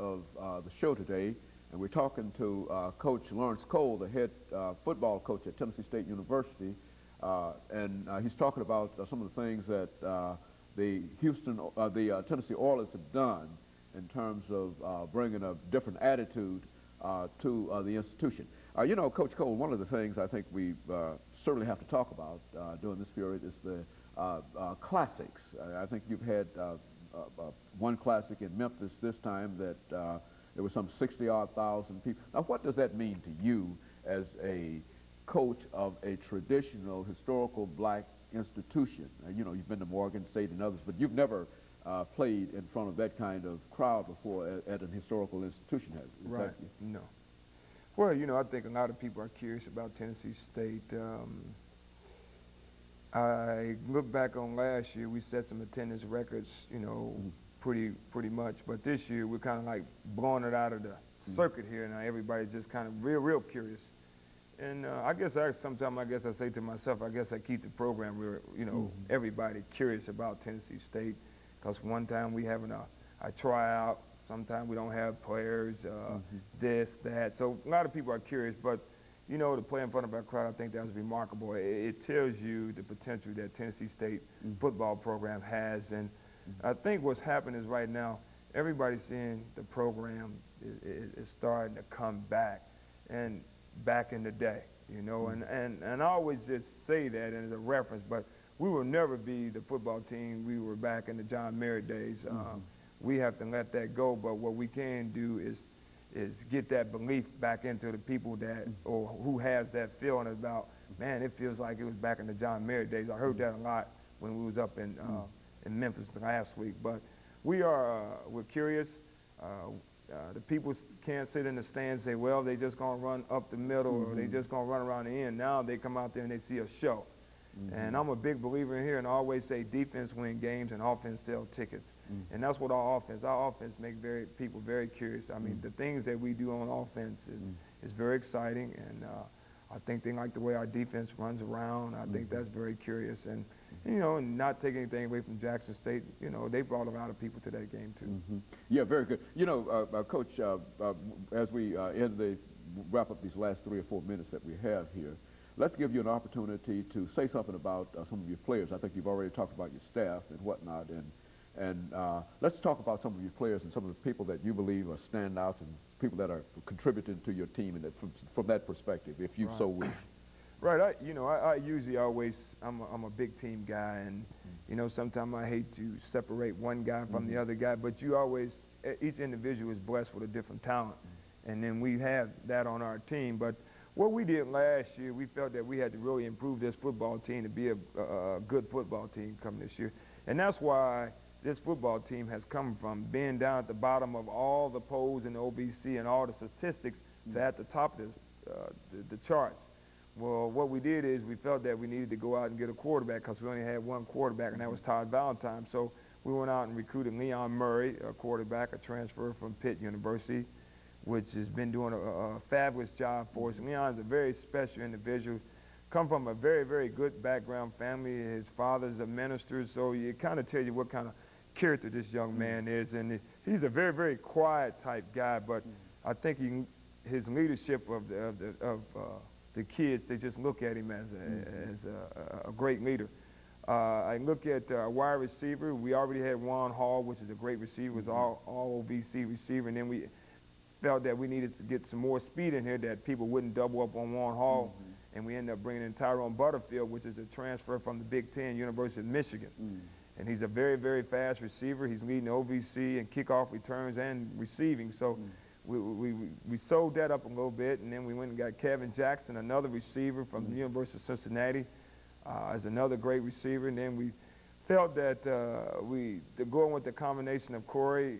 of the show today, and we're talking to Coach Lawrence Cole, the head football coach at Tennessee State University, and he's talking about some of the things that the Tennessee Oilers have done in terms of bringing a different attitude to the institution. You know, Coach Cole, one of the things I think we certainly have to talk about during this period is the classics. I think you've had one classic in Memphis this time that there was some 60-odd thousand people. Now, what does that mean to you as a coach of a traditional, historical black institution? You know, you've been to Morgan State and others, but you've never played in front of that kind of crowd before at an historical institution, has it? Right, no. Well, you know, I think a lot of people are curious about Tennessee State. I look back on last year, we set some attendance records, you know, pretty much. But this year, we're kind of like blowing it out of the circuit here. Now everybody's just kind of real curious. And I guess sometimes I say to myself, I guess I keep the program real, you know, everybody curious about Tennessee State. Because one time we having a tryout, sometimes we don't have players, this, that. So a lot of people are curious, but you know, to play in front of a crowd, I think that was remarkable. It tells you the potential that Tennessee State football program has. And I think what's happening is right now, everybody's seeing the program is starting to come back, and back in the day, you know. And I always just say that as a reference, but we will never be the football team we were back in the John Merritt days. We have to let that go, but what we can do is get that belief back into the people that, or who has that feeling about, man, it feels like it was back in the John Merritt days. I heard that a lot when we was up in Memphis last week. But we're curious. The people can't sit in the stands and say, well, they just gonna run up the middle or they just gonna run around the end. Now they come out there and they see a show. And I'm a big believer in here, and I always say defense win games and offense sell tickets. And that's what our offense makes people very curious. I mean, the things that we do on offense is very exciting, and I think they like the way our defense runs around. I think that's very curious. And, you know, and not take anything away from Jackson State, you know, they brought a lot of people to that game, too. Yeah, very good. You know, Coach, as we wrap up these last 3 or 4 minutes that we have here, let's give you an opportunity to say something about some of your players. I think you've already talked about your staff and whatnot, and let's talk about some of your players and some of the people that you believe are standouts and people that are contributing to your team, and from that perspective, if you so wish. Right. You know, I usually always, I'm a big team guy, and you know, sometimes I hate to separate one guy from the other guy, but you always, each individual is blessed with a different talent, and then we have that on our team. But what we did last year, we felt that we had to really improve this football team to be a good football team coming this year. And that's why this football team has come from being down at the bottom of all the polls in the OBC and all the statistics to at the top of the charts. Well, what we did is we felt that we needed to go out and get a quarterback because we only had one quarterback, and that was Todd Valentine. So we went out and recruited Leon Murray, a quarterback, a transfer from Pitt University, which has been doing a fabulous job for us. Leon's a very special individual, come from a very good background family. His father's a minister, so it kind of tells you what kind of character this young man is. And he's a very quiet type guy, but I think his leadership of the kids, they just look at him as a great leader. I look at our wide receiver. We already had Juan Hall, which is a great receiver, was all OVC receiver, and then we felt that we needed to get some more speed in here that people wouldn't double up on Juan Hall, and we ended up bringing in Tyrone Butterfield, which is a transfer from the Big Ten, University of Michigan. And he's a very fast receiver. He's leading the OVC in kickoff returns and receiving. So we sold that up a little bit, and then we went and got Kevin Jackson, another receiver from the University of Cincinnati, as another great receiver. And then we felt that going with the combination of Corey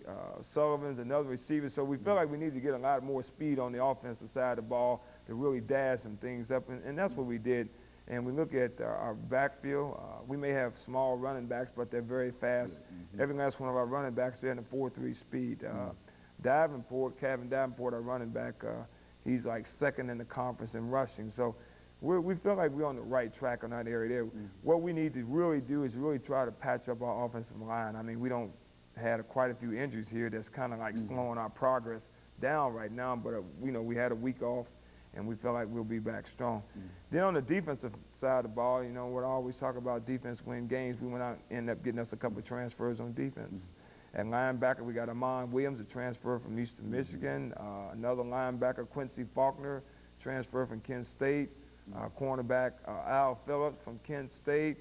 Sullivan's another receiver, so we felt like we needed to get a lot more speed on the offensive side of the ball to really dash some things up, and that's what we did. And we look at our backfield. We may have small running backs, but they're very fast. Every last one of our running backs, they're in a 4.3 speed. Kevin Davenport, our running back, he's like second in the conference in rushing. So we feel like we're on the right track on that area there. What we need to really do is really try to patch up our offensive line. I mean, we don't had quite a few injuries here that's kind of like slowing our progress down right now. But you know, we had a week off, and we feel like we'll be back strong. Then on the defensive side of the ball, you know, what I always talk about, defense win games. We went out and ended up getting us a couple of transfers on defense. At linebacker, we got Amon Williams, a transfer from Eastern Michigan. Another linebacker, Quincy Faulkner, transfer from Kent State. Cornerback, Al Phillips from Kent State.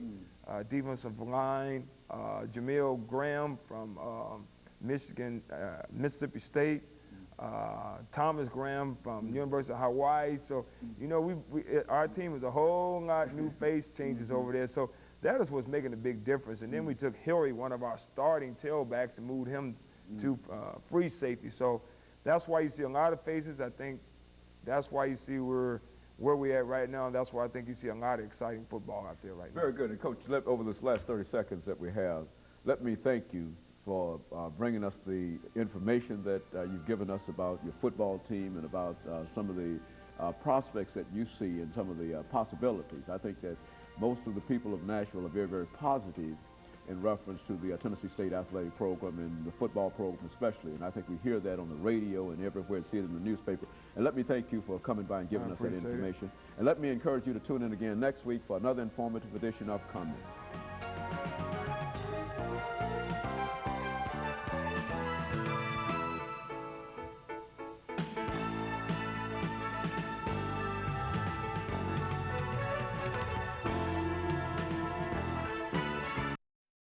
Defensive line, Jamil Graham from Mississippi State. Thomas Graham from University of Hawaii. So, you know, our team is a whole lot new face changes over there. So that is what's making a big difference. And then we took Hilary, one of our starting tailbacks, and moved him to free safety. So that's why you see a lot of faces. I think that's why you see where we're at right now. That's why I think you see a lot of exciting football out there right now. Very good. And Coach, over this last 30 seconds that we have, let me thank you for bringing us the information that you've given us about your football team and about some of the prospects that you see and some of the possibilities. I think that most of the people of Nashville are very, very positive in reference to the Tennessee State athletic program and the football program especially. And I think we hear that on the radio and everywhere and see it in the newspaper. And let me thank you for coming by and giving us that information. And let me encourage you to tune in again next week for another informative edition of Comments.